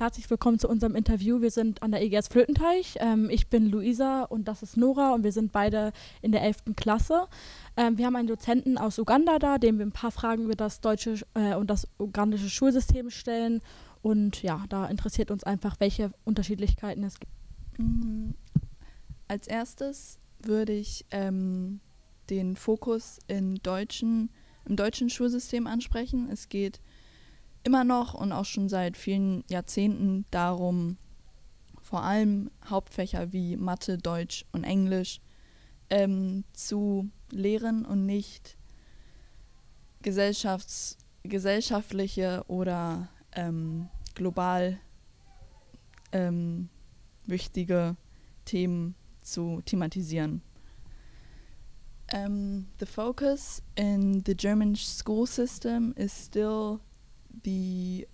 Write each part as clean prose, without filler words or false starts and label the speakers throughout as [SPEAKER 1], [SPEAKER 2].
[SPEAKER 1] Herzlich willkommen zu unserem Interview. Wir sind an der EGS Flötenteich. Ich bin Luisa und das ist Nora und wir sind beide in der 11. Klasse. Wir haben einen Dozenten aus Uganda da, dem wir ein paar Fragen über das deutsche und das ugandische Schulsystem stellen. Und ja, da interessiert uns einfach, welche Unterschiedlichkeiten es gibt.
[SPEAKER 2] Als erstes würde ich den Fokus im deutschen Schulsystem ansprechen. Es geht immer noch und auch schon seit vielen Jahrzehnten darum, vor allem Hauptfächer wie Mathe, Deutsch und Englisch zu lehren und nicht gesellschaftliche oder global wichtige Themen zu thematisieren. The focus in the German school system is still the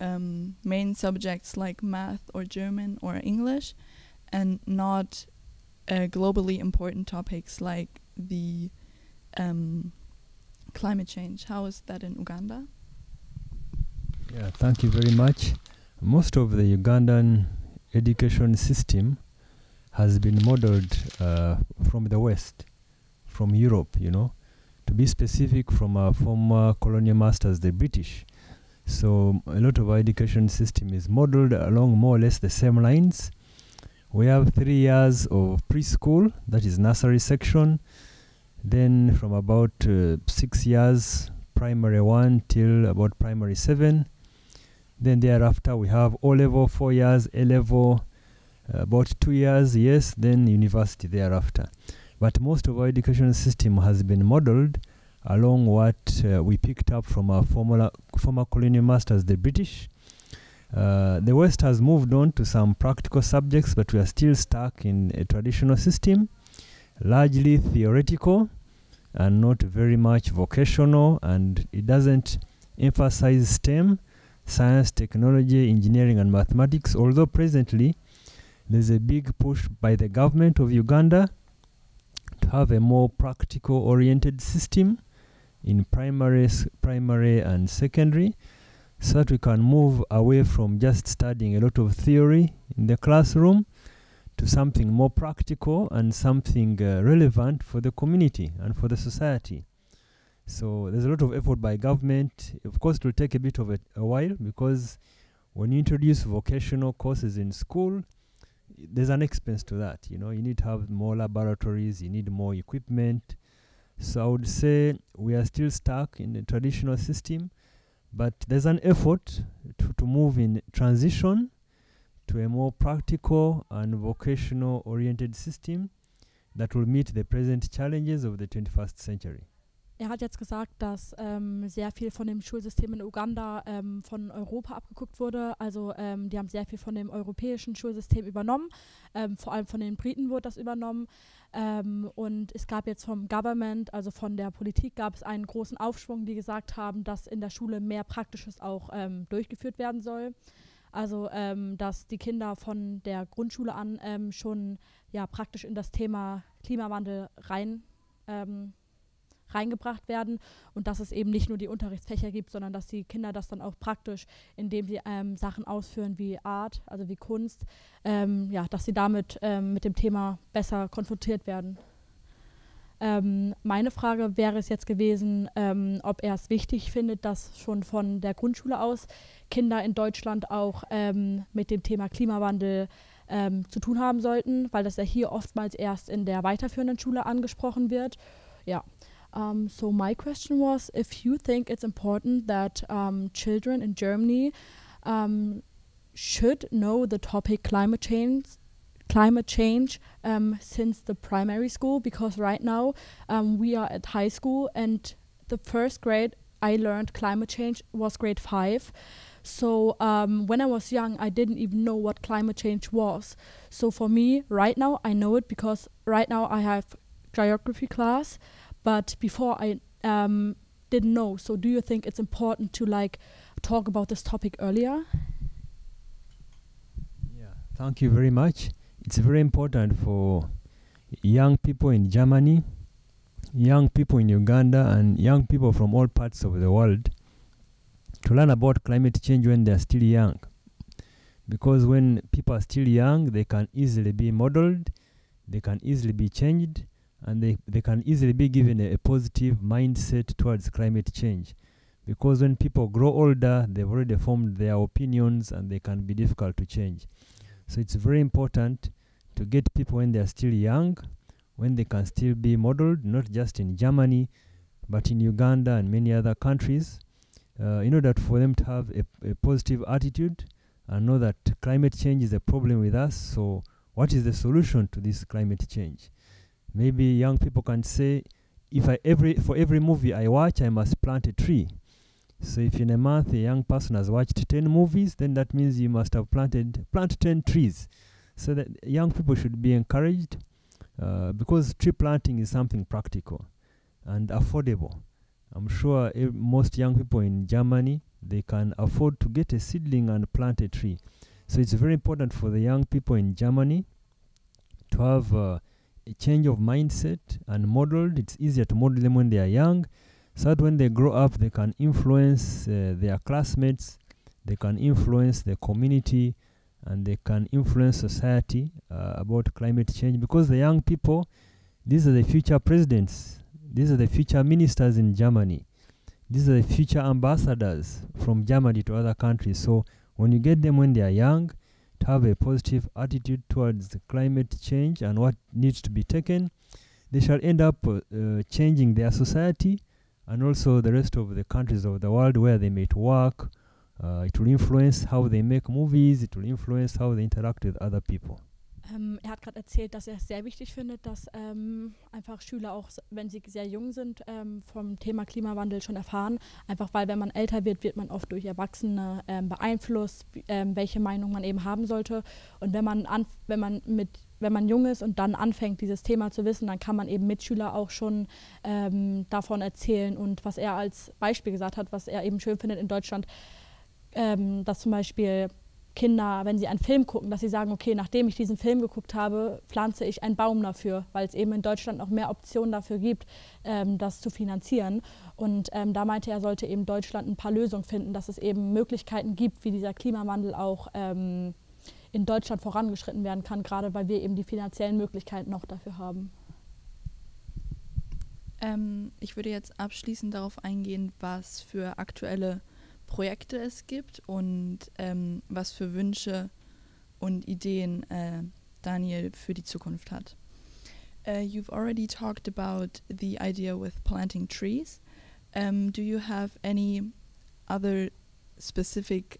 [SPEAKER 2] main subjects like math or German or English, and not globally important topics like the climate change. How is that in Uganda?
[SPEAKER 3] Yeah, thank you very much. Most of the Ugandan education system has been modeled from the West, from Europe, to be specific, from our former colonial masters, the British. So a lot of our education system is modeled along more or less the same lines. We have 3 years of preschool, that is nursery section. Then from about 6 years, primary 1 till about primary 7. Then thereafter we have O-level, 4 years, A-level, about 2 years, yes, then university thereafter. But most of our education system has been modeled along what we picked up from our former colonial masters, the British. The West has moved on to some practical subjects, but we are still stuck in a traditional system, largely theoretical and not very much vocational, and it doesn't emphasize STEM, science, technology, engineering and mathematics, although presently there's a big push by the government of Uganda to have a more practical oriented system in primary and secondary, so that we can move away from just studying a lot of theory in the classroom to something more practical and something relevant for the community and for the society. So there's a lot of effort by government. Of course, it will take a bit of a while, because when you introduce vocational courses in school, there's an expense to that. You need to have more laboratories, you need more equipment. So I would say we are still stuck in the traditional system, but there's an effort to move in transition to a more practical and vocational oriented system that will meet the present challenges of the 21st century.
[SPEAKER 1] Hat jetzt gesagt, dass sehr viel von dem Schulsystem in Uganda von Europa abgeguckt wurde. Also die haben sehr viel von dem europäischen Schulsystem übernommen. Vor allem von den Briten wurde das übernommen. Und es gab jetzt vom Government, also von der Politik, gab es einen großen Aufschwung, die gesagt haben, dass in der Schule mehr Praktisches auch durchgeführt werden soll. Also dass die Kinder von der Grundschule an schon praktisch in das Thema Klimawandel reingebracht werden und dass es eben nicht nur die Unterrichtsfächer gibt, sondern dass die Kinder das dann auch praktisch, indem sie Sachen ausführen wie Art, also wie Kunst, dass sie damit mit dem Thema besser konfrontiert werden. Meine Frage wäre es jetzt gewesen, ob er es wichtig findet, dass schon von der Grundschule aus Kinder in Deutschland auch mit dem Thema Klimawandel zu tun haben sollten, weil das ja hier oftmals erst in der weiterführenden Schule angesprochen wird. Ja. So my question was, if you think it's important that children in Germany should know the topic climate change since the primary school, because right now we are at high school and the first grade I learned climate change was grade 5. So when I was young, I didn't even know what climate change was. So for me, right now, I know it because right now I have geography class. But before I didn't know. So do you think it's important to talk about this topic earlier?
[SPEAKER 3] Yeah, thank you very much. It's very important for young people in Germany, young people in Uganda, and young people from all parts of the world to learn about climate change when they're still young. because when people are still young, they can easily be modeled, they can easily be changed, and they can easily be given a positive mindset towards climate change. Because when people grow older, they've already formed their opinions and they can be difficult to change. So it's very important to get people when they're still young, when they can still be modeled, not just in Germany, but in Uganda and many other countries, in order for them to have a positive attitude and know that climate change is a problem with us. So what is the solution to this climate change? Maybe young people can say, for every movie I watch, I must plant a tree. So if in a month a young person has watched 10 movies, then that means you must have plant 10 trees. So that young people should be encouraged, because tree planting is something practical and affordable. I'm sure most young people in Germany, they can afford to get a seedling and plant a tree. So it's very important for the young people in Germany to have a change of mindset and modeled. It's easier to model them when they are young, so that when they grow up, they can influence their classmates, they can influence the community, and they can influence society about climate change. Because the young people, these are the future presidents, these are the future ministers in Germany, these are the future ambassadors from Germany to other countries. So when you get them when they are young, to have a positive attitude towards the climate change and what needs to be taken, they shall end up changing their society and also the rest of the countries of the world where they may work. It will influence how they make movies, it will influence how they interact with other people.
[SPEAKER 1] Hat gerade erzählt, dass es sehr wichtig findet, dass einfach Schüler auch, wenn sie sehr jung sind, vom Thema Klimawandel schon erfahren. Einfach weil, wenn man älter wird, wird man oft durch Erwachsene beeinflusst, welche Meinung man eben haben sollte. Und wenn man jung ist und dann anfängt, dieses Thema zu wissen, dann kann man eben Mitschüler auch schon davon erzählen. Und was er als Beispiel gesagt hat, was er eben schön findet in Deutschland, dass zum Beispiel Kinder, wenn sie einen Film gucken, dass sie sagen, okay, nachdem ich diesen Film geguckt habe, pflanze ich einen Baum dafür, weil es eben in Deutschland noch mehr Optionen dafür gibt, das zu finanzieren. Und da meinte er, sollte eben Deutschland ein paar Lösungen finden, dass es eben Möglichkeiten gibt, wie dieser Klimawandel auch in Deutschland vorangeschritten werden kann, gerade weil wir eben die finanziellen Möglichkeiten noch dafür haben.
[SPEAKER 2] Ich würde jetzt abschließend darauf eingehen, was für aktuelle Projekte es gibt und was für Wünsche und Ideen Daniel für die Zukunft hat. You've already talked about the idea with planting trees. Do you have any other specific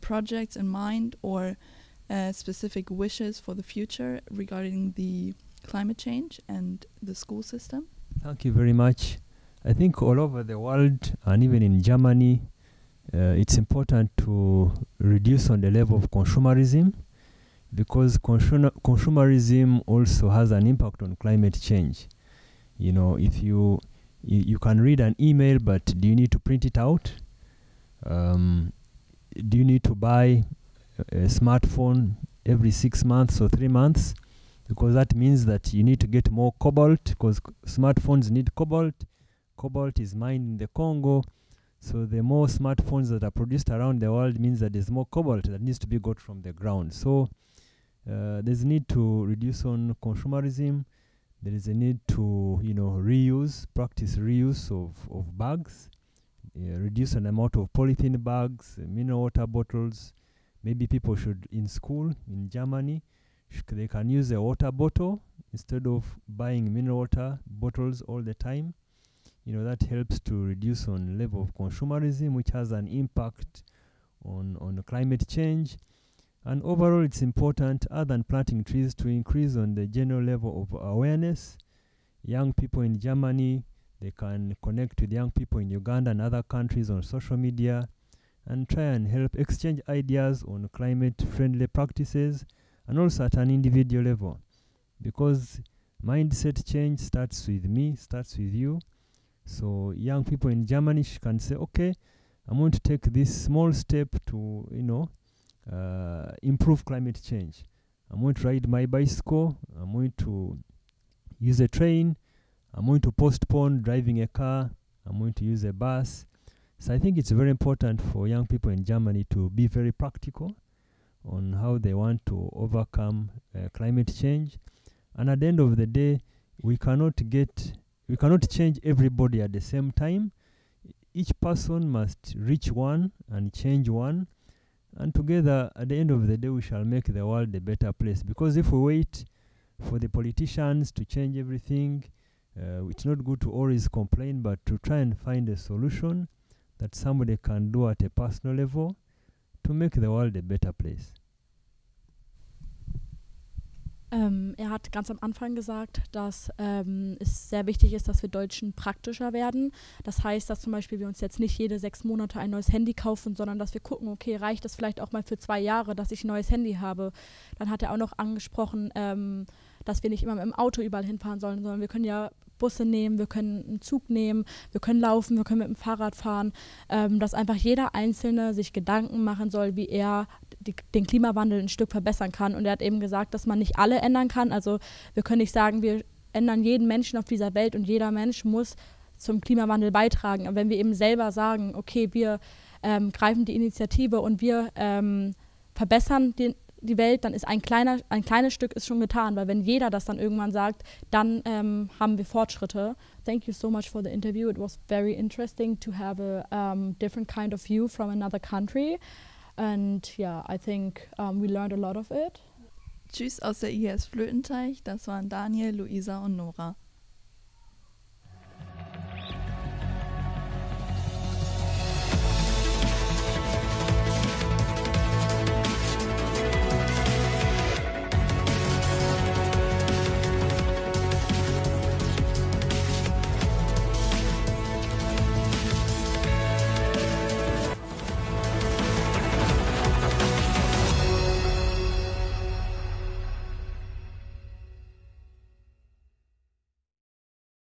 [SPEAKER 2] projects in mind or specific wishes for the future regarding the climate change and the school system?
[SPEAKER 3] Thank you very much. I think all over the world and even in Germany, it's important to reduce on the level of consumerism, because consumerism also has an impact on climate change. You know, if you can read an email, but do you need to print it out? Do you need to buy a smartphone every 6 months or 3 months? Because that means that you need to get more cobalt, because smartphones need cobalt. Cobalt is mined in the Congo. So the more smartphones that are produced around the world means that there's more cobalt that needs to be got from the ground. So there's a need to reduce on consumerism. There is a need to, practice reuse of bags, reduce an amount of polythene bags, mineral water bottles. Maybe people should, in school, in Germany, they can use a water bottle instead of buying mineral water bottles all the time. That helps to reduce on level of consumerism, which has an impact on climate change. And overall, it's important, other than planting trees, to increase on the general level of awareness. Young people in Germany, they can connect with young people in Uganda and other countries on social media and try and help exchange ideas on climate-friendly practices, and also at an individual level. Because mindset change starts with me, starts with you. So young people in Germany can say, okay, I'm going to take this small step to, improve climate change. I'm going to ride my bicycle. I'm going to use a train. I'm going to postpone driving a car. I'm going to use a bus. So I think it's very important for young people in Germany to be very practical on how they want to overcome climate change. And at the end of the day, we cannot change everybody at the same time. Each person must reach one and change one. And together, at the end of the day, we shall make the world a better place. Because if we wait for the politicians to change everything, it's not good to always complain, but to try and find a solution that somebody can do at a personal level to make the world a better place.
[SPEAKER 1] Er hat ganz am Anfang gesagt, dass es sehr wichtig ist, dass wir Deutschen praktischer werden. Das heißt, dass zum Beispiel wir uns jetzt nicht jede 6 Monate ein neues Handy kaufen, sondern dass wir gucken, okay, reicht das vielleicht auch mal für 2 Jahre, dass ich ein neues Handy habe. Dann hat er auch noch angesprochen, dass wir nicht immer mit dem Auto überall hinfahren sollen, sondern wir können ja Busse nehmen, wir können einen Zug nehmen, wir können laufen, wir können mit dem Fahrrad fahren, dass einfach jeder Einzelne sich Gedanken machen soll, wie er den Klimawandel ein Stück verbessern kann. Und er hat eben gesagt, dass man nicht alle ändern kann. Also wir können nicht sagen, wir ändern jeden Menschen auf dieser Welt und jeder Mensch muss zum Klimawandel beitragen. Aber wenn wir eben selber sagen, okay, wir greifen die Initiative und wir verbessern die Welt, dann ist ein kleines Stück ist schon getan, weil wenn jeder das dann irgendwann sagt, dann haben wir Fortschritte. Thank you so much for the interview. It was very interesting to have a different kind of view from another country. And yeah, I think we learned a lot of it.
[SPEAKER 2] Tschüss aus der IS Flötenteich. Das waren Daniel, Luisa und Nora.